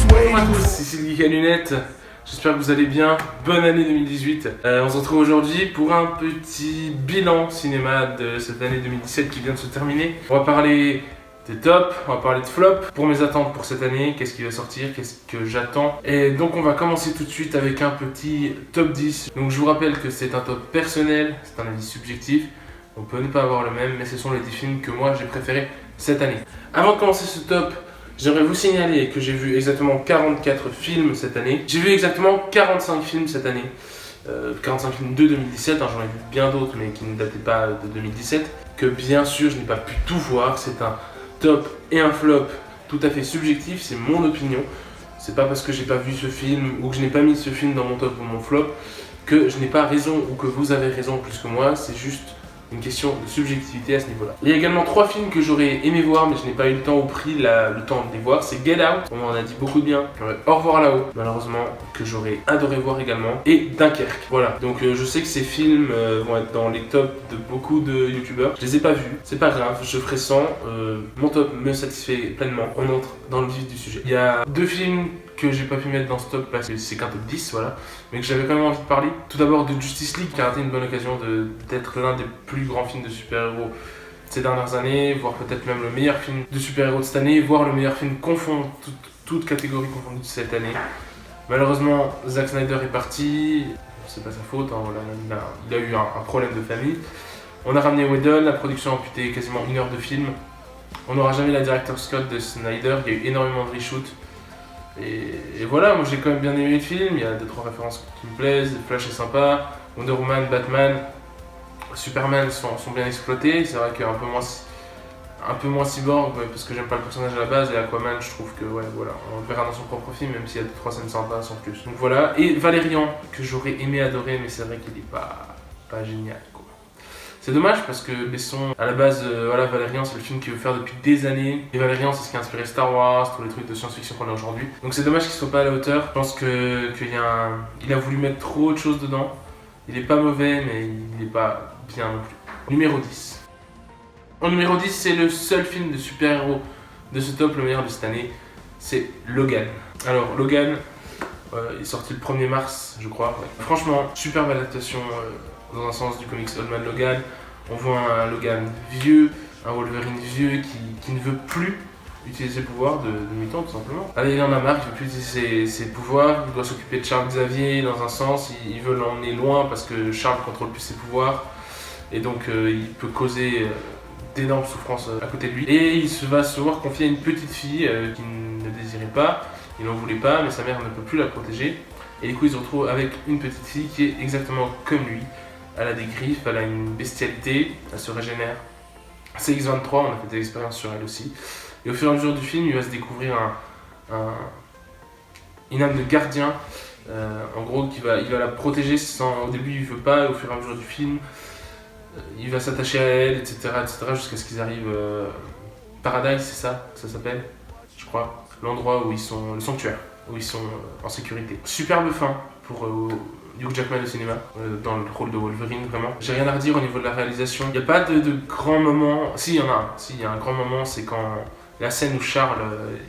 Bonjour à tous, ici le Geek à lunettes. J'espère que vous allez bien. Bonne année 2018. On se retrouve aujourd'hui pour un petit bilan cinéma de cette année 2017 qui vient de se terminer. On va parler des tops, on va parler de flops, pour mes attentes pour cette année, qu'est-ce qui va sortir, qu'est-ce que j'attends. Et donc on va commencer tout de suite avec un petit top 10. Donc je vous rappelle que c'est un top personnel, c'est un avis subjectif. On peut ne pas avoir le même, mais ce sont les 10 films que moi j'ai préférés cette année. Avant de commencer ce top, j'aimerais vous signaler que j'ai vu exactement 44 films cette année. J'ai vu exactement 45 films cette année. 45 films de 2017, j'en ai vu bien d'autres mais qui ne dataient pas de 2017. Que bien sûr je n'ai pas pu tout voir, c'est un top et un flop tout à fait subjectif, c'est mon opinion. C'est pas parce que j'ai pas vu ce film ou que je n'ai pas mis ce film dans mon top ou mon flop que je n'ai pas raison ou que vous avez raison plus que moi, c'est juste une question de subjectivité à ce niveau-là. Il y a également 3 films que j'aurais aimé voir mais je n'ai pas eu le temps ou pris le temps de les voir. C'est Get Out, on m'en a dit beaucoup de bien. Au revoir là-haut, malheureusement, que j'aurais adoré voir également. Et Dunkerque. Voilà, donc je sais que ces films vont être dans les tops de beaucoup de youtubeurs. Je les ai pas vus, c'est pas grave, je ferai sans. Mon top me satisfait pleinement. On entre dans le vif du sujet. Il y a 2 films que j'ai pas pu mettre dans ce top parce que c'est qu'un top 10, voilà, mais que j'avais quand même envie de parler. Tout d'abord de Justice League qui a été une bonne occasion d'être l'un des plus grands films de super-héros ces dernières années, voire peut-être même le meilleur film de super-héros de cette année, voire le meilleur film toute catégorie confondue de cette année. Malheureusement, Zack Snyder est parti, c'est pas sa faute, hein, il a eu un problème de famille. On a ramené Whedon, la production a amputé quasiment 1 heure de film. On n'aura jamais la director's cut de Snyder, il y a eu énormément de reshoots. Et voilà, moi j'ai quand même bien aimé le film, il y a 2-3 références qui me plaisent, Flash est sympa, Wonder Woman, Batman, Superman sont bien exploités, c'est vrai qu'il y a un peu moins Cyborg parce que j'aime pas le personnage à la base, et Aquaman je trouve que ouais voilà, on le verra dans son propre film même s'il y a 2-3 scènes sympas sans plus. Donc voilà, et Valérian que j'aurais aimé adorer mais c'est vrai qu'il est pas génial quoi. C'est dommage parce que Besson, à la base, voilà, Valérian c'est le film qu'il veut faire depuis des années. Et Valérian c'est ce qui a inspiré Star Wars, tous les trucs de science-fiction qu'on a aujourd'hui. Donc c'est dommage qu'il soit pas à la hauteur. Je pense qu'il a voulu mettre trop de choses dedans. Il est pas mauvais mais il est pas bien non plus. Numéro 10. En numéro 10, c'est le seul film de super-héros de ce top, le meilleur de cette année. C'est Logan. Alors Logan, il est sorti le 1er mars je crois. Ouais. Franchement, superbe adaptation. Dans un sens du comics Old Man Logan, on voit un Logan vieux, un Wolverine vieux qui ne veut plus utiliser ses pouvoirs de mutant tout simplement. Allez, il en a marre, il ne veut plus utiliser ses pouvoirs, il doit s'occuper de Charles Xavier dans un sens, il veut l'emmener loin parce que Charles ne contrôle plus ses pouvoirs et donc il peut causer d'énormes souffrances à côté de lui. Et il va se voir confier à une petite fille qu'il ne désirait pas, il n'en voulait pas mais sa mère ne peut plus la protéger et du coup il se retrouve avec une petite fille qui est exactement comme lui. Elle a des griffes, elle a une bestialité, elle se régénère. C'est X-23, on a fait des expériences sur elle aussi. Et au fur et à mesure du film, il va se découvrir une âme de gardien. En gros, il va la protéger au début il veut pas, et au fur et à mesure du film, il va s'attacher à elle, etc. jusqu'à ce qu'ils arrivent. Paradise, c'est ça que ça s'appelle, je crois. L'endroit où ils sont, le sanctuaire, où ils sont en sécurité. Superbe fin pour Hugh Jackman au cinéma, dans le rôle de Wolverine, vraiment. J'ai rien à redire au niveau de la réalisation. Il n'y a pas de grands moments. Si, il y en a un. Si, il y a un grand moment, c'est quand la scène où Charles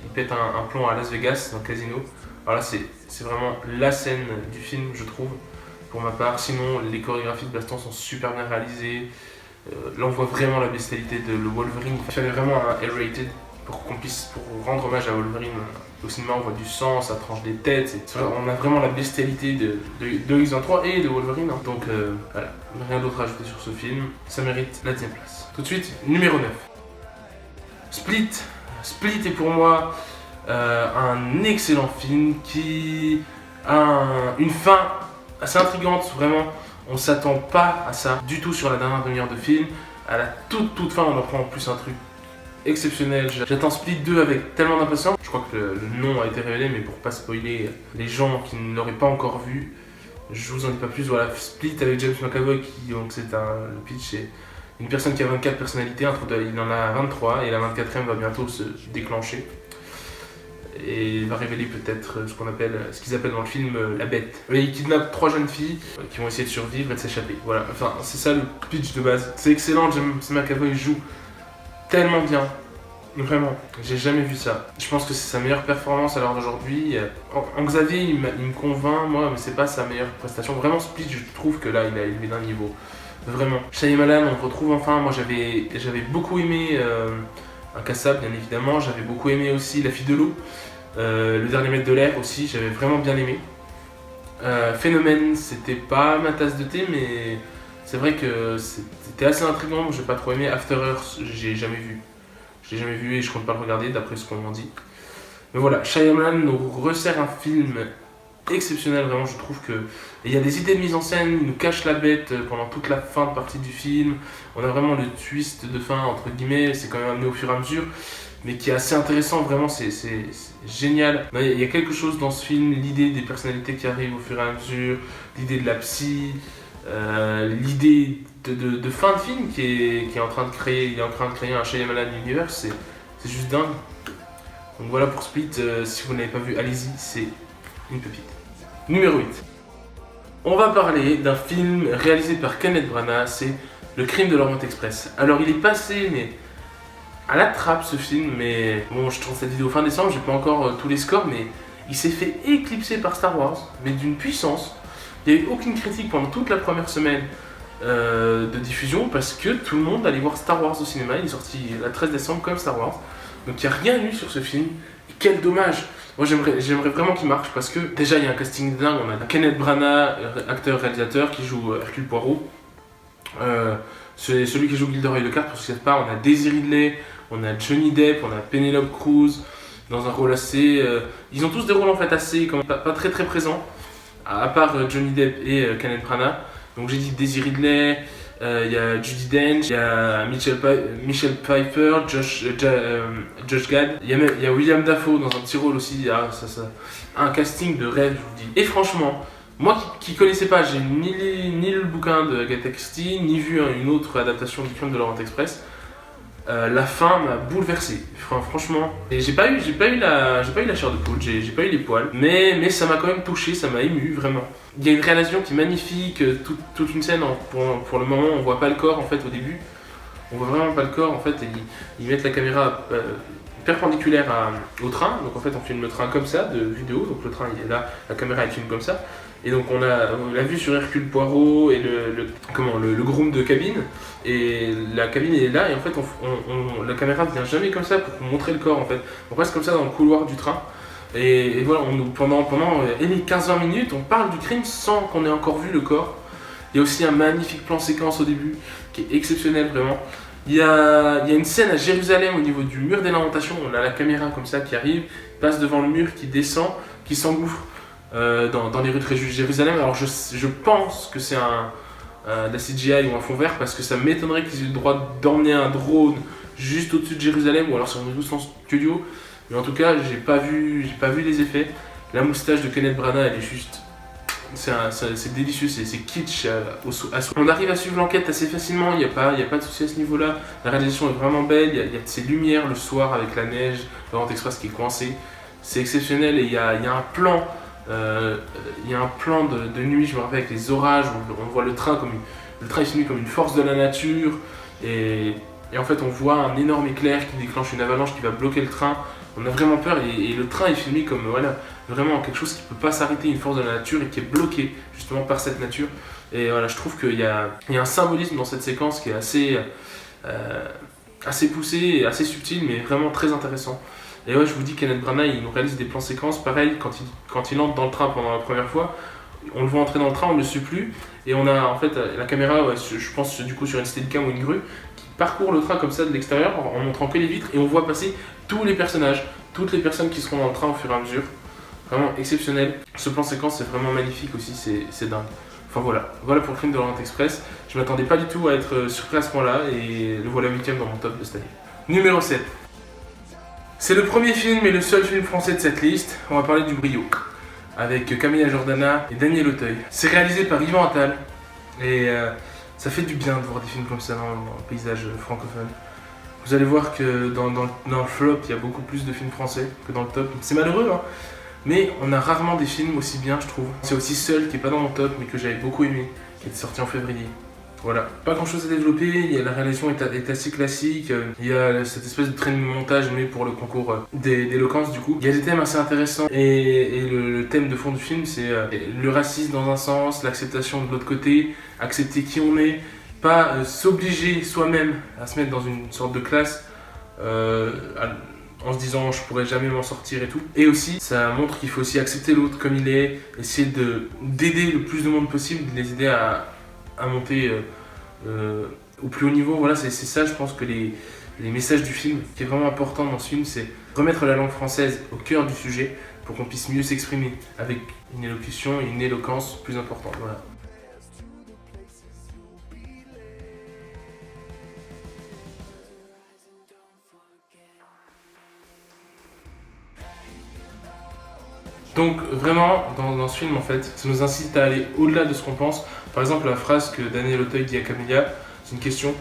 il pète un plomb à Las Vegas, dans le casino. Alors là, c'est vraiment la scène du film, je trouve, pour ma part. Sinon, les chorégraphies de baston sont super bien réalisées. Là, on voit vraiment la bestialité de le Wolverine. Il fallait vraiment un R-rated pour rendre hommage à Wolverine. Au cinéma, on voit du sang, ça tranche des têtes. On a vraiment la bestialité de X-23 et de Wolverine. Hein. Donc voilà, rien d'autre à ajouter sur ce film. Ça mérite la 10e place. Tout de suite, numéro 9. Split. Split est pour moi un excellent film qui a une fin assez intrigante. Vraiment, on s'attend pas à ça du tout sur la dernière demi-heure de film. À la toute fin, on apprend en plus un truc exceptionnel. J'attends Split 2 avec tellement d'impatience. Je crois que le nom a été révélé, mais pour pas spoiler les gens qui ne l'auraient pas encore vu, je vous en dis pas plus. Voilà, Split avec James McAvoy, donc le pitch, c'est une personne qui a 24 personnalités, il en a 23 et la 24e va bientôt se déclencher. Et il va révéler peut-être ce qu'ils appellent dans le film la bête. Et il kidnappe 3 jeunes filles qui vont essayer de survivre et de s'échapper. Voilà, enfin c'est ça le pitch de base. C'est excellent, James McAvoy joue tellement bien. Vraiment, j'ai jamais vu ça. Je pense que c'est sa meilleure performance à l'heure d'aujourd'hui. En Xavier, il me convainc, moi, mais c'est pas sa meilleure prestation. Vraiment, Split, je trouve que là, il a élevé d'un niveau. Vraiment. Shyamalan, on le retrouve enfin. Moi, j'avais beaucoup aimé Incassable, bien évidemment. J'avais beaucoup aimé aussi La fille de l'eau. Le dernier maître de l'air aussi, j'avais vraiment bien aimé. Phénomène, c'était pas ma tasse de thé, mais c'est vrai que c'était assez intriguant. J'ai pas trop aimé. After Earth, j'ai jamais vu. Je l'ai jamais vu et je compte pas le regarder d'après ce qu'on m'en dit. Mais voilà, Shyamalan nous resserre un film exceptionnel, vraiment. Je trouve que il y a des idées de mise en scène, il nous cache la bête pendant toute la fin de partie du film. On a vraiment le twist de fin, entre guillemets, c'est quand même amené au fur et à mesure, mais qui est assez intéressant, vraiment, c'est génial. Il y a quelque chose dans ce film, l'idée des personnalités qui arrivent au fur et à mesure, l'idée de la psy, l'idée de fin de film qui est en train de créer, il est en train de créer un Shyamalan Universe, c'est juste dingue. Donc voilà pour Split, si vous n'avez pas vu, allez-y, c'est une pépite. Numéro 8. On va parler d'un film réalisé par Kenneth Branagh, c'est Le Crime de l'Orient Express. Alors il est passé, mais à la trappe ce film, mais bon, je tourne cette vidéo fin décembre, j'ai pas encore tous les scores, mais il s'est fait éclipser par Star Wars, mais d'une puissance. Il n'y a eu aucune critique pendant toute la première semaine de diffusion parce que tout le monde allait voir Star Wars au cinéma. Il est sorti le 13 décembre comme Star Wars. Donc il n'y a rien eu sur ce film. Et quel dommage! Moi j'aimerais vraiment qu'il marche parce que déjà il y a un casting dingue. On a Kenneth Branagh, acteur-réalisateur, qui joue Hercule Poirot. C'est celui qui joue Gilderoy Lockhart, pour ceux qui ne savent pas. On a Daisy Ridley, on a Johnny Depp, on a Penelope Cruz dans un rôle assez... ils ont tous des rôles en fait assez, pas très très présents, à part Johnny Depp et Kenneth Branagh. Donc j'ai dit Daisy Ridley, il y a Judi Dench, il y a Michelle Pfeiffer, Josh Gad, il y a William Dafoe dans un petit rôle aussi. Un casting de rêve, je vous dis. Et franchement, moi qui connaissais pas, j'ai ni lu le bouquin de Agatha Christie, ni vu une autre adaptation du Crime de l'Orient Express. La fin m'a bouleversé, franchement. Et j'ai pas eu la chair de poule, j'ai pas eu les poils, mais ça m'a quand même touché, ça m'a ému, vraiment. Il y a une réalisation qui est magnifique, toute une scène, pour le moment, on voit pas le corps en fait au début. On voit vraiment pas le corps en fait, et ils mettent la caméra perpendiculaire au train, donc en fait on filme le train comme ça, de vidéo, donc le train il est là, la caméra elle filme comme ça. Et donc on l'a vu sur Hercule Poirot et le groom de cabine, et la cabine est là, et en fait la caméra ne vient jamais comme ça pour montrer le corps en fait. On reste comme ça dans le couloir du train, et voilà, pendant les 15-20 minutes, on parle du crime sans qu'on ait encore vu le corps. Il y a aussi un magnifique plan séquence au début, qui est exceptionnel vraiment. Il y a une scène à Jérusalem au niveau du mur des lamentations, on a la caméra comme ça qui arrive, passe devant le mur, qui descend, qui s'engouffre dans les rues de Jérusalem. Alors je pense que c'est de la CGI ou un fond vert, parce que ça m'étonnerait qu'ils aient le droit d'emmener un drone juste au-dessus de Jérusalem, ou alors sur une en studio. Mais en tout cas, j'ai pas vu les effets. La moustache de Kenneth Branagh, elle est juste... C'est délicieux, c'est kitsch. On arrive à suivre l'enquête assez facilement, il n'y a pas de souci à ce niveau-là. La réalisation est vraiment belle, il y a ces lumières le soir avec la neige, l'Orient Express qui est coincé. C'est exceptionnel, et il y a un plan... il y a un plan de nuit, je me rappelle, avec les orages, on voit le train est filmé comme une force de la nature, et en fait on voit un énorme éclair qui déclenche une avalanche qui va bloquer le train. On a vraiment peur, et le train est filmé comme vraiment quelque chose qui ne peut pas s'arrêter, une force de la nature, et qui est bloqué justement par cette nature. Et voilà, je trouve qu'il y a un symbolisme dans cette séquence qui est assez poussé et assez subtil, mais vraiment très intéressant. Et ouais, je vous dis, Kenneth Branagh, il nous réalise des plans séquences, pareil, quand il entre dans le train pendant la première fois, on le voit entrer dans le train, on ne le suit plus, et on a en fait la caméra, je pense du coup sur une Steadicam ou une grue, qui parcourt le train comme ça de l'extérieur, en montrant que les vitres, et on voit passer tous les personnages, toutes les personnes qui seront dans le train au fur et à mesure. Vraiment exceptionnel. Ce plan séquence, c'est vraiment magnifique aussi, c'est dingue. Enfin voilà pour le film de l'Orient Express. Je m'attendais pas du tout à être surpris à ce point-là, et le voilà 8ème dans mon top de cette année. Numéro 7. C'est le premier film et le seul film français de cette liste. On va parler du Brio, avec Camilla Jordana et Daniel Auteuil. C'est réalisé par Yvan Attal, et ça fait du bien de voir des films comme ça dans le paysage francophone. Vous allez voir que dans le flop, il y a beaucoup plus de films français que dans le top. C'est malheureux, hein, mais on a rarement des films aussi bien, je trouve. C'est aussi Seul, qui est pas dans mon top, mais que j'avais beaucoup aimé, qui était sorti en février. Voilà, pas grand chose à développer, la réalisation est assez classique, il y a cette espèce de training montage mais pour le concours d'éloquence du coup. Il y a des thèmes assez intéressants et le thème de fond du film c'est le racisme dans un sens, l'acceptation de l'autre côté, accepter qui on est, pas s'obliger soi-même à se mettre dans une sorte de classe en se disant je pourrais jamais m'en sortir et tout. Et aussi ça montre qu'il faut aussi accepter l'autre comme il est, essayer d'aider le plus de monde possible, de les aider à monter au plus haut niveau. Voilà, c'est ça je pense que les messages du film qui est vraiment important dans ce film, c'est remettre la langue française au cœur du sujet pour qu'on puisse mieux s'exprimer avec une élocution et une éloquence plus importante. Voilà. Donc vraiment, dans ce film en fait, ça nous incite à aller au-delà de ce qu'on pense. Par exemple, la phrase que Daniel Auteuil dit à Camélia, c'est une question.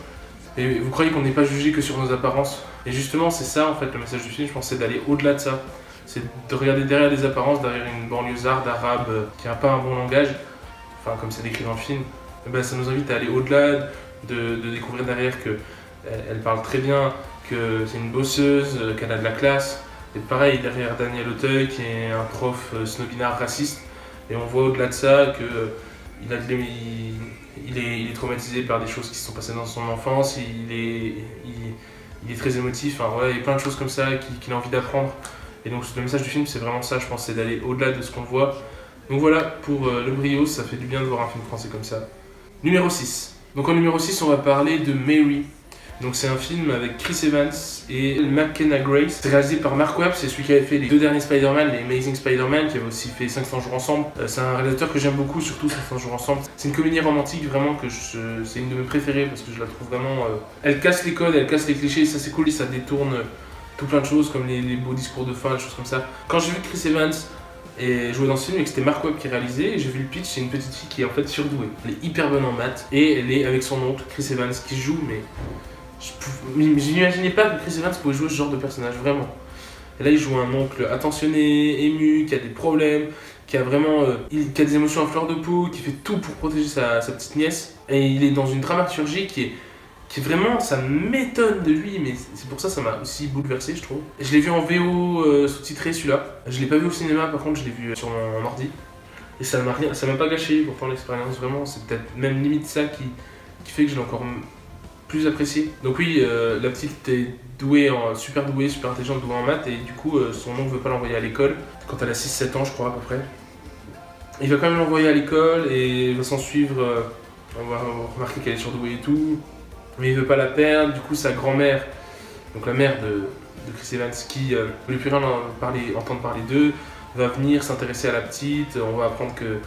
Et vous croyez qu'on n'est pas jugé que sur nos apparences? Et justement, c'est ça en fait le message du film, je pense, c'est d'aller au-delà de ça. C'est de regarder derrière les apparences, derrière une banlieusarde arabe qui n'a pas un bon langage, enfin comme c'est décrit dans le film, et ben, ça nous invite à aller au-delà, de découvrir derrière qu'elle parle très bien, que c'est une bosseuse, qu'elle a de la classe. Et pareil, derrière Daniel Auteuil, qui est un prof snobinard raciste, et on voit au-delà de ça qu'il est traumatisé par des choses qui se sont passées dans son enfance, il est très émotif, enfin, ouais, il y a plein de choses comme ça qu'il a envie d'apprendre. Et donc le message du film, c'est vraiment ça, je pense, c'est d'aller au-delà de ce qu'on voit. Donc voilà, pour Le Brio, ça fait du bien de voir un film français comme ça. Numéro 6. Donc en numéro 6, on va parler de Mary. Donc c'est un film avec Chris Evans et McKenna Grace. C'est réalisé par Mark Webb, c'est celui qui avait fait les 2 derniers Spider-Man, les Amazing Spider-Man, qui avait aussi fait 500 jours ensemble. C'est un réalisateur que j'aime beaucoup, surtout 500 jours ensemble. C'est une comédie romantique vraiment c'est une de mes préférées parce que je la trouve vraiment... Elle casse les codes, elle casse les clichés, ça c'est cool, ça détourne tout plein de choses comme les beaux discours de fin, des choses comme ça. Quand j'ai vu Chris Evans et jouer dans ce film et que c'était Mark Webb qui réalisait, j'ai vu le pitch, c'est une petite fille qui est en fait surdouée. Elle est hyper bonne en maths et elle est avec son oncle Chris Evans qui joue, mais je n'imaginais pas que Chris Evans pouvait jouer ce genre de personnage, vraiment. Et là, il joue un oncle attentionné, ému, qui a des problèmes, qui a vraiment qui a des émotions à fleur de peau, qui fait tout pour protéger sa petite nièce. Et il est dans une dramaturgie qui est vraiment, ça m'étonne de lui, mais c'est pour ça que ça m'a aussi bouleversé, je trouve. Et je l'ai vu en VO sous-titré, celui-là. Je l'ai pas vu au cinéma, par contre, je l'ai vu sur mon ordi. Et ça m'a pas gâché, pourtant l'expérience, vraiment, c'est peut-être même limite ça qui fait que je l'ai encore plus apprécié. Donc oui, la petite est super douée, super intelligente, douée en maths, et du coup, son oncle veut pas l'envoyer à l'école, quand elle a 6-7 ans, je crois, à peu près. Il va quand même l'envoyer à l'école, et il va s'en suivre, on va remarquer qu'elle est surdouée et tout, mais il veut pas la perdre. Du coup, sa grand-mère, donc la mère de Chris Evans, qui ne veut plus rien entendre parler d'eux, va venir s'intéresser à la petite. On va apprendre que,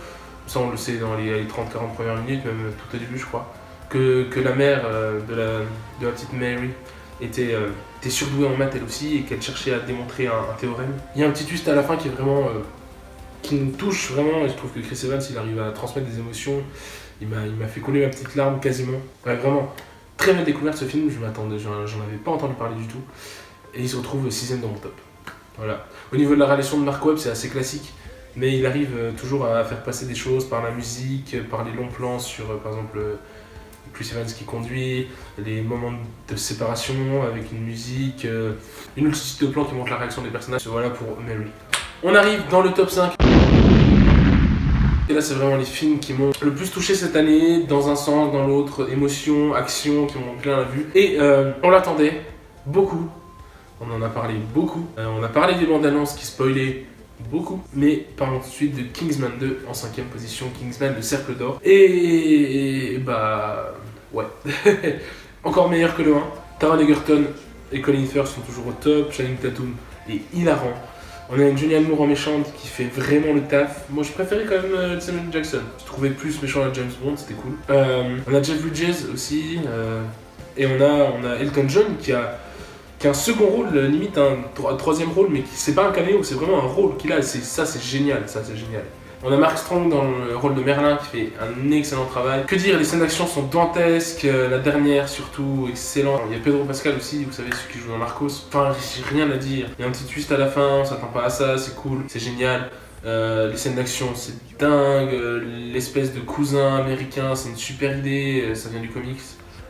ça on le sait dans les 30-40 premières minutes, même tout au début je crois, que la mère de la petite Mary était surdouée en maths elle aussi, et qu'elle cherchait à démontrer un théorème. Il y a un petit twist à la fin qui est vraiment... qui nous touche vraiment, et je trouve que Chris Evans il arrive à transmettre des émotions. Il m'a fait couler ma petite larme quasiment. Ouais, vraiment, très bien découverte ce film, j'en avais pas entendu parler du tout. Et il se retrouve 6ème dans mon top. Voilà. Au niveau de la réalisation de Mark Webb, c'est assez classique, mais il arrive toujours à faire passer des choses par la musique, par les longs plans sur, par exemple, Chris Evans qui conduit, les moments de séparation avec une musique, une multitude de plans qui montrent la réaction des personnages. Voilà pour Mary. On arrive dans le top 5. Et là, c'est vraiment les films qui m'ont le plus touché cette année, dans un sens, dans l'autre, émotion, action, qui m'ont plein la vue. Et on l'attendait beaucoup, on en a parlé beaucoup, on a parlé des bandes annonces qui spoilaient beaucoup, mais parlons tout de suite de Kingsman 2 en 5ème position, Kingsman, le Cercle d'Or. Et bah, ouais, encore meilleur que le 1. Taron Egerton et Colin Firth sont toujours au top, Channing Tatum est hilarant. On a une Julianne Moore en méchante qui fait vraiment le taf. Moi je préférais quand même Samuel Jackson. Je trouvais plus méchant à James Bond, c'était cool. On a Jeff Bridges aussi. Et on a Elton John qui a un second rôle, limite un troisième rôle, mais c'est pas un caméo, c'est vraiment un rôle qu'il a. C'est génial, ça c'est génial. On a Mark Strong dans le rôle de Merlin qui fait un excellent travail. Que dire, les scènes d'action sont dantesques, la dernière surtout, excellent. Il y a Pedro Pascal aussi, vous savez, celui qui joue dans Narcos. Enfin, j'ai rien à dire. Il y a un petit twist à la fin, on s'attend pas à ça, c'est cool, c'est génial. Les scènes d'action, c'est dingue. L'espèce de cousin américain, c'est une super idée. Ça vient du comics,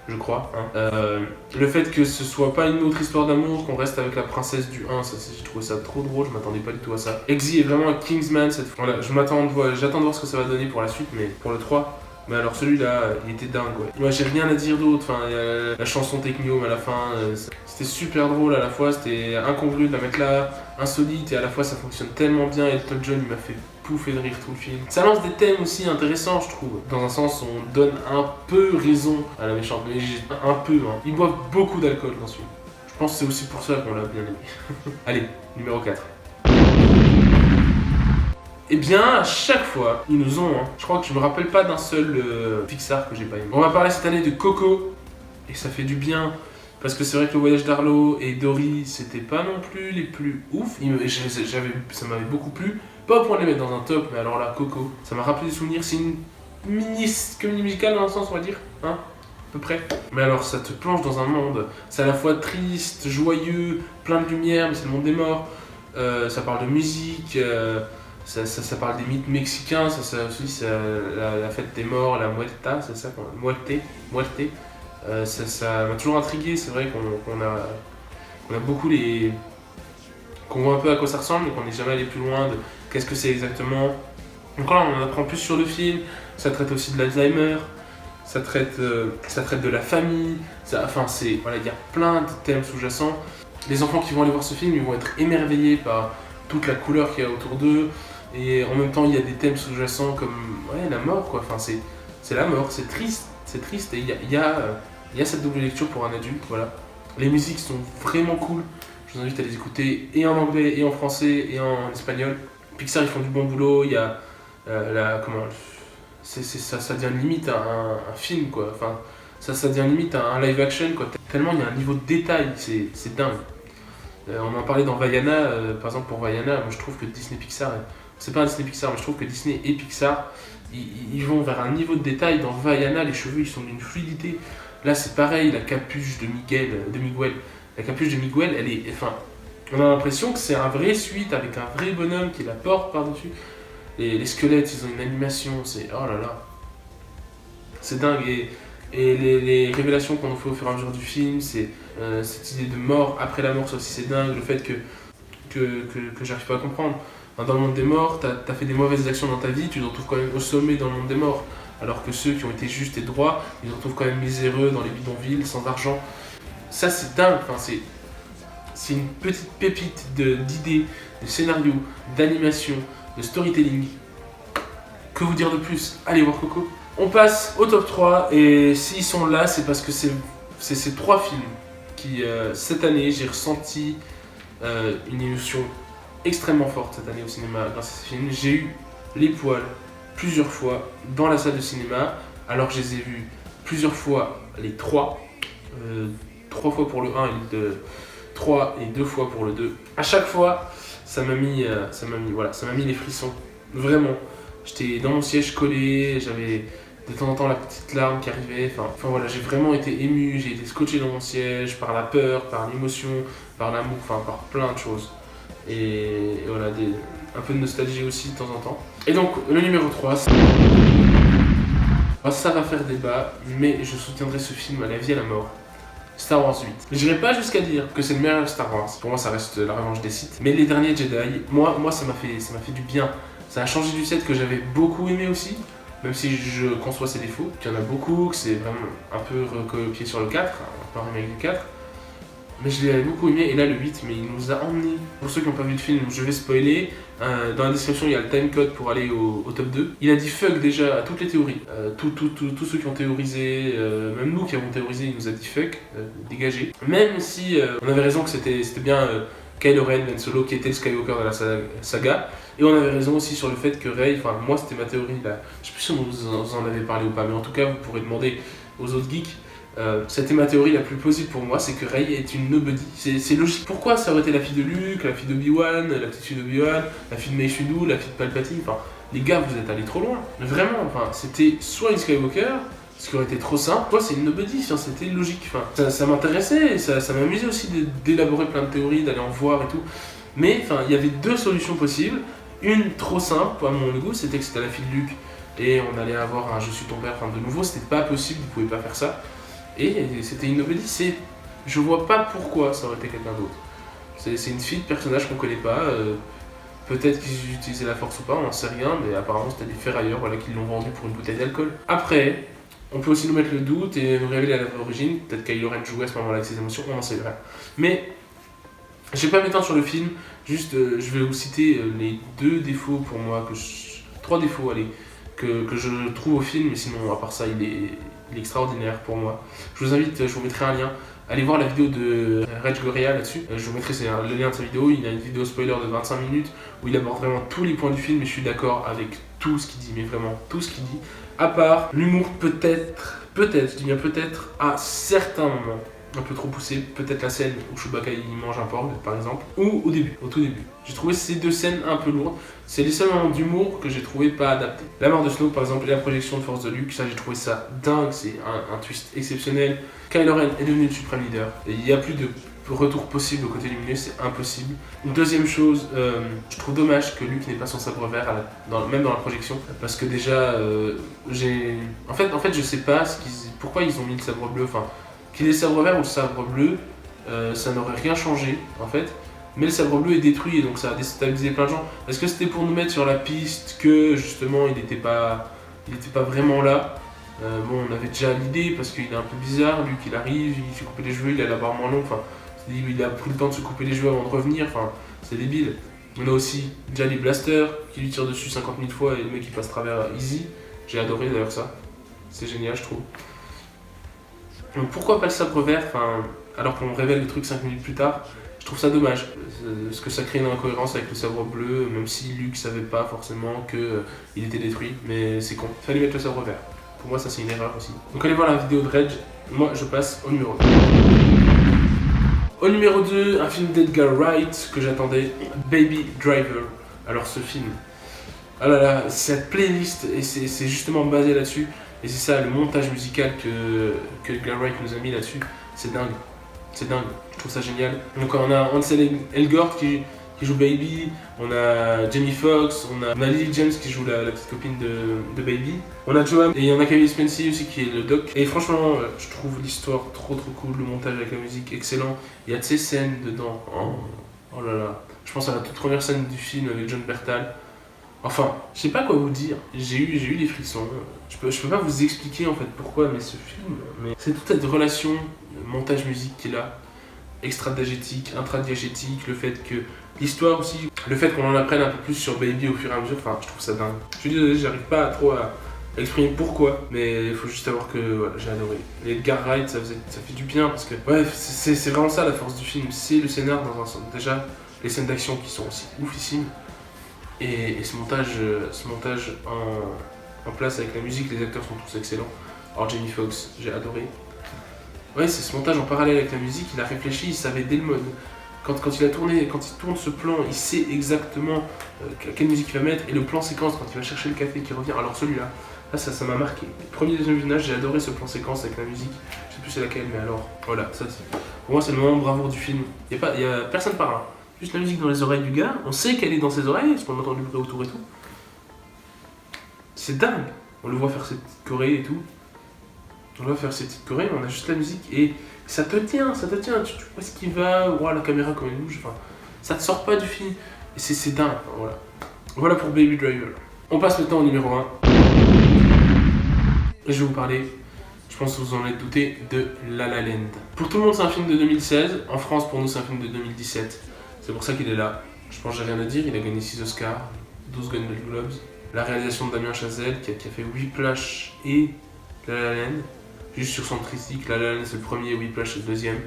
je crois. Le fait que ce soit pas une autre histoire d'amour, qu'on reste avec la princesse du 1, j'ai trouvé ça trop drôle. Je m'attendais pas du tout à ça. Exy est vraiment un Kingsman cette fois. Voilà, j'attends de voir ce que ça va donner pour la suite, mais pour le 3. Mais alors celui-là, il était dingue, ouais. Moi j'ai rien à dire d'autre, enfin, la chanson Technium à la fin, c'était super drôle à la fois, c'était incongru de la mettre là, insolite, et à la fois ça fonctionne tellement bien, et Elton John il m'a fait pouffer de rire tout le film. Ça lance des thèmes aussi intéressants je trouve, dans un sens on donne un peu raison à la méchante, mais un peu, hein. Ils boivent beaucoup d'alcool dans ce film. Je pense que c'est aussi pour ça qu'on l'a bien aimé. Allez, numéro 4. Et bien, à chaque fois, ils nous ont, je crois que je me rappelle pas d'un seul Pixar que j'ai pas aimé. On va parler cette année de Coco, et ça fait du bien, parce que c'est vrai que le voyage d'Arlo et Dory, c'était pas non plus les plus ouf, ça m'avait beaucoup plu, pas au point de les mettre dans un top, mais alors là, Coco, ça m'a rappelé des souvenirs, c'est une comédie musicale dans un sens, on va dire, hein, à peu près. Mais alors, ça te plonge dans un monde, c'est à la fois triste, joyeux, plein de lumière, mais c'est le monde des morts, ça parle de musique, ça parle des mythes mexicains, ça aussi la fête des morts, la muerta, c'est ça, muerte. Ça m'a toujours intrigué, c'est vrai qu'on a beaucoup qu'on voit un peu à quoi ça ressemble, mais qu'on n'est jamais allé plus loin de qu'est-ce que c'est exactement. Donc là, on en apprend plus sur le film, ça traite aussi de l'Alzheimer, ça traite de la famille, voilà, il y a plein de thèmes sous-jacents. Les enfants qui vont aller voir ce film, ils vont être émerveillés par toute la couleur qu'il y a autour d'eux. Et en même temps, il y a des thèmes sous-jacents comme la mort, quoi. Enfin, c'est la mort, c'est triste. Et il y a cette double lecture pour un adulte, voilà. Les musiques sont vraiment cool. Je vous invite à les écouter et en anglais, et en français, et en espagnol. Pixar, ils font du bon boulot. Il y a ça devient limite un film, quoi. Enfin, ça devient limite un live action, quoi. Tellement il y a un niveau de détail, c'est dingue. On en parlait dans Vaiana, par exemple pour Vaiana, moi je trouve que Disney Pixar, c'est pas un Disney Pixar, mais je trouve que Disney et Pixar, ils vont vers un niveau de détail. Dans Vaiana, les cheveux ils sont d'une fluidité. Là c'est pareil, la capuche de Miguel, la capuche de Miguel, on a l'impression que c'est un vrai suite avec un vrai bonhomme qui la porte par-dessus. Les squelettes, ils ont une animation, c'est oh là là, c'est dingue. Et les révélations qu'on nous fait au fur et à mesure du film, c'est cette idée de mort après la mort, ça aussi c'est dingue, le fait que j'arrive pas à comprendre. Dans le monde des morts, t'as fait des mauvaises actions dans ta vie, tu te retrouves quand même au sommet dans le monde des morts. Alors que ceux qui ont été justes et droits, ils se retrouvent quand même miséreux dans les bidonvilles, sans argent. Ça c'est dingue, c'est une petite pépite d'idées, de scénarios, d'animation, de storytelling. Que vous dire de plus? Allez voir Coco. On passe au top 3, et s'ils sont là, c'est parce que c'est ces trois films qui, cette année, j'ai ressenti une émotion extrêmement forte cette année au cinéma grâce à ces films. J'ai eu les poils plusieurs fois dans la salle de cinéma, alors que je les ai vus plusieurs fois les trois. 3 fois pour le 1 et le 3 et 2 fois pour le 2. À chaque fois, ça m'a mis les frissons. Vraiment. J'étais dans mon siège collé, j'avais de temps en temps la petite larme qui arrivait. Enfin voilà, j'ai vraiment été ému, j'ai été scotché dans mon siège par la peur, par l'émotion, par l'amour, par plein de choses. Et voilà, un peu de nostalgie aussi de temps en temps. Et donc, le numéro 3, ça va faire débat, mais je soutiendrai ce film à la vie et à la mort. Star Wars 8. J'irai pas jusqu'à dire que c'est le meilleur Star Wars. Pour moi, ça reste la revanche des Sith. Mais les derniers Jedi, moi ça m'a fait du bien. Ça a changé du set que j'avais beaucoup aimé aussi, même si je conçois ses défauts. Il y en a beaucoup, que c'est vraiment un peu recopié sur le 4, un peu remake du 4. Mais je l'ai beaucoup aimé, et là le 8, mais il nous a emmenés. Pour ceux qui n'ont pas vu le film, je vais spoiler. Dans la description, il y a le timecode pour aller au top 2. Il a dit fuck déjà à toutes les théories. Tous ceux qui ont théorisé, même nous qui avons théorisé, il nous a dit fuck, dégagez. Même si on avait raison que c'était bien Kylo Ren, Ben Solo, qui était le Skywalker de la saga. Et on avait raison aussi sur le fait que Rey, moi c'était ma théorie là. Je sais plus si on vous en avait parlé ou pas, mais en tout cas vous pourrez demander aux autres geeks. C'était ma théorie la plus plausible pour moi, c'est que Rey est une nobody. C'est logique. Pourquoi ça aurait été la fille de Luke, la fille d'Obi-Wan, la petite fille d'Obi-Wan, la fille de Mace Windu, la fille de Palpatine? Les gars, vous êtes allés trop loin. Vraiment, c'était soit une Skywalker, ce qui aurait été trop simple, soit c'est une nobody, c'était logique. Ça m'intéressait, ça m'amusait aussi d'élaborer plein de théories, d'aller en voir et tout. Mais il y avait deux solutions possibles, Une trop simple à mon goût, c'était que c'était la fille de Luke et on allait avoir un Je suis ton père, enfin de nouveau, c'était pas possible, vous pouvez pas faire ça. Et c'était une nobody, je vois pas pourquoi ça aurait été quelqu'un d'autre. C'est une fille de personnage qu'on connaît pas, peut-être qu'ils utilisaient la force ou pas, on n'en sait rien, mais apparemment c'était des ferrailleurs voilà, qui l'ont vendu pour une bouteille d'alcool. Après, on peut aussi nous mettre le doute et nous révéler à l'origine, peut-être Kylo Ren jouait à ce moment-là avec ses émotions, on n'en sait rien. Mais je vais pas m'étendre sur le film, juste je vais vous citer les deux défauts pour moi, trois défauts allez, que je trouve au film, mais sinon à part ça il est extraordinaire pour moi. Je vous invite, je vous mettrai un lien, allez voir la vidéo de Reg Goria là-dessus, je vous mettrai le lien de sa vidéo, il a une vidéo spoiler de 25 minutes où il aborde vraiment tous les points du film et je suis d'accord avec tout ce qu'il dit, mais vraiment tout ce qu'il dit, à part l'humour peut-être, je dis bien peut-être, à certains moments un peu trop poussé, peut-être la scène où Chewbacca il mange un porc par exemple, ou au début, au tout début. J'ai trouvé ces deux scènes un peu lourdes, c'est les seuls moments d'humour que j'ai trouvé pas adaptés. La mort de Snoke par exemple et la projection de force de Luke, ça j'ai trouvé ça dingue, c'est un twist exceptionnel. Kylo Ren est devenu le suprême leader, et il n'y a plus de retour possible au côté lumineux, c'est impossible. Une deuxième chose, je trouve dommage que Luke n'ait pas son sabre vert, même dans la projection, parce que déjà, En fait, je sais pas pourquoi ils ont mis le sabre bleu, enfin, qu'il ait le sabre vert ou le sabre bleu, ça n'aurait rien changé, en fait. Mais le sabre bleu est détruit, et donc ça a déstabilisé plein de gens. Est-ce que c'était pour nous mettre sur la piste que, justement, il n'était pas vraiment là? Bon, on avait déjà l'idée, parce qu'il est un peu bizarre, Luke, il arrive, il s'est coupé les cheveux, il a la barbe moins longue, enfin... Il a pris le temps de se couper les cheveux avant de revenir, enfin, c'est débile. On a aussi déjà les blasters qui lui tirent dessus 50 000 fois et le mec il passe travers easy. J'ai adoré d'ailleurs ça. C'est génial, je trouve. Donc pourquoi pas le sabre vert, alors qu'on révèle le truc 5 minutes plus tard? Je trouve ça dommage. Parce que ça crée une incohérence avec le sabre bleu, même si Luke savait pas forcément qu'il était détruit. Mais c'est con. Fallait mettre le sabre vert. Pour moi, ça c'est une erreur aussi. Donc allez voir la vidéo de Reg. Moi, je passe au numéro 2. Au numéro 2, un film d'Edgar Wright que j'attendais, Baby Driver. Alors ce film, ah là là, cette playlist, et c'est justement basé là-dessus, et c'est ça, le montage musical que Edgar Wright nous a mis là-dessus, c'est dingue, je trouve ça génial. Donc on a Ansel Elgort qui joue Baby, on a Jamie Foxx, on a Lily James qui joue la petite copine de Baby, on a Joan, et il y en a Kevin Spacey aussi qui est le doc. Et franchement, je trouve l'histoire trop cool, le montage avec la musique excellent, il y a de ces scènes dedans, oh là là, je pense à la toute première scène du film avec John Bertal. Enfin, je sais pas quoi vous dire, j'ai eu des frissons, je peux pas vous expliquer en fait pourquoi, mais ce film, c'est toute cette relation montage-musique qui est là, extra-diégétique, intra-diégétique, le fait que l'histoire aussi, le fait qu'on en apprenne un peu plus sur Baby au fur et à mesure, je trouve ça dingue. Je suis désolé, j'arrive pas trop à exprimer pourquoi, mais il faut juste savoir que voilà, j'ai adoré. Et Edgar Wright, ça fait du bien parce que, ouais, c'est vraiment ça la force du film, c'est le scénar dans un sens. Déjà, les scènes d'action qui sont aussi oufissimes, et ce montage en place avec la musique, les acteurs sont tous excellents. Alors Jamie Foxx, j'ai adoré. Ouais, c'est ce montage en parallèle avec la musique, il a réfléchi, il savait dès le mode. Quand il tourne ce plan, il sait exactement quelle musique il va mettre, et le plan séquence, quand il va chercher le café qui revient, alors celui-là, ça m'a marqué. Premier, deuxième visionnage, j'ai adoré ce plan séquence avec la musique, je sais plus c'est laquelle, mais alors, voilà, ça c'est... Pour moi c'est le moment de bravoure du film, y a personne par là, juste la musique dans les oreilles du gars, on sait qu'elle est dans ses oreilles, parce qu'on entend du bruit autour et tout. C'est dingue, on le voit faire ses petites chorés et tout. On va faire ces petites chorés, on a juste la musique et ça te tient, tu vois ce qui va, wow, la caméra comme elle bouge, ça te sort pas du film, et c'est dingue, voilà. Voilà pour Baby Driver. On passe maintenant au numéro 1. Et je vais vous parler, je pense que vous en êtes douté, de La La Land. Pour tout le monde c'est un film de 2016, en France pour nous c'est un film de 2017, c'est pour ça qu'il est là. Je pense que j'ai rien à dire, il a gagné 6 Oscars, 12 Golden Globes. La réalisation de Damien Chazelle qui a fait Whiplash et La La Land. Juste sur son triptyque, La La Land c'est le premier, Whiplash c'est le deuxième.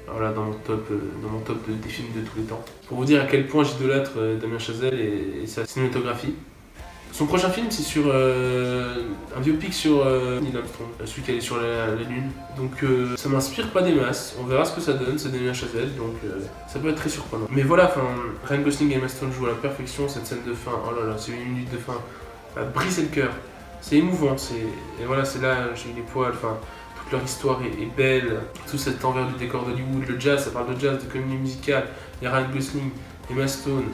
Alors là, dans mon top des films de tous les temps. Pour vous dire à quel point j'idolâtre Damien Chazelle et sa cinématographie. Son prochain film, c'est sur un biopic sur Neil Armstrong, celui qui allait sur la Lune. Donc ça m'inspire pas des masses, on verra ce que ça donne, c'est Damien Chazelle, donc ça peut être très surprenant. Mais voilà, Ryan Gosling et Emma Stone jouent à la perfection cette scène de fin, oh là là, c'est une minute de fin, ça a brisé le cœur. C'est émouvant, et voilà, c'est là, j'ai eu les poils, toute leur histoire est belle, tout cet envers du décor d'Hollywood, le jazz, ça parle de jazz, de comédie musicale, il y a Ryan Gosling, Emma Stone,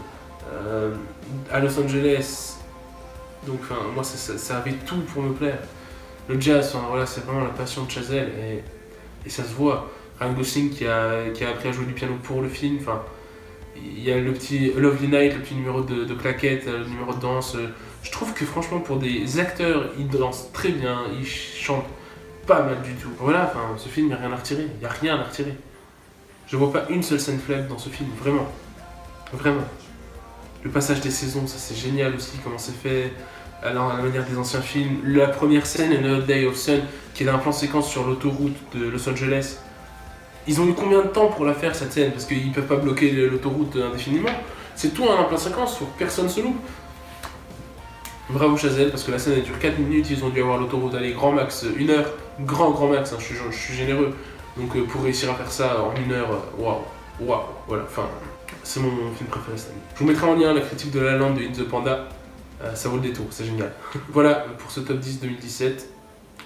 À Los Angeles, donc enfin, moi ça avait tout pour me plaire. Le jazz, enfin, voilà, c'est vraiment la passion de Chazelle et ça se voit. Ryan Gosling qui a appris à jouer du piano pour le film, enfin, il y a le petit Lovely Night, le petit numéro de claquette, le numéro de danse. Je trouve que franchement pour des acteurs, ils dansent très bien, ils chantent pas mal du tout. Voilà, enfin, ce film, il n'y a rien à retirer, il n'y a rien à retirer. Je vois pas une seule scène faible dans ce film, vraiment. Vraiment. Le passage des saisons, ça c'est génial aussi, comment c'est fait, alors, à la manière des anciens films. La première scène, Another Day of Sun, qui est un plan séquence sur l'autoroute de Los Angeles. Ils ont eu combien de temps pour la faire cette scène? Parce qu'ils peuvent pas bloquer l'autoroute indéfiniment. C'est tout un plan séquence, faut que personne se loupe. Bravo Chazelle, parce que la scène elle dure 4 minutes, ils ont dû avoir l'autoroute, allez, grand max, 1 heure, grand max, hein, je suis généreux. Donc pour réussir à faire ça en 1 heure, waouh, voilà, enfin, c'est mon film préféré cette année. Je vous mettrai en lien la critique de La Land de In the Panda, ça vaut le détour, c'est génial. Voilà pour ce top 10 2017.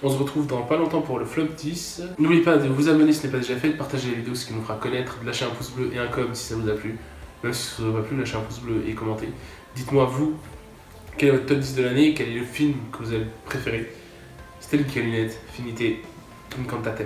On se retrouve dans pas longtemps pour le flop 10. N'oubliez pas de vous abonner si ce n'est pas déjà fait, de partager la vidéo, ce qui nous fera connaître, de lâcher un pouce bleu et un com si ça vous a plu. Même si ça vous a pas plu, lâchez un pouce bleu et commentez. Dites-moi vous, quel est votre top 10 de l'année, quel est le film que vous avez préféré. C'était Lucas Lunette, finité, une cantate.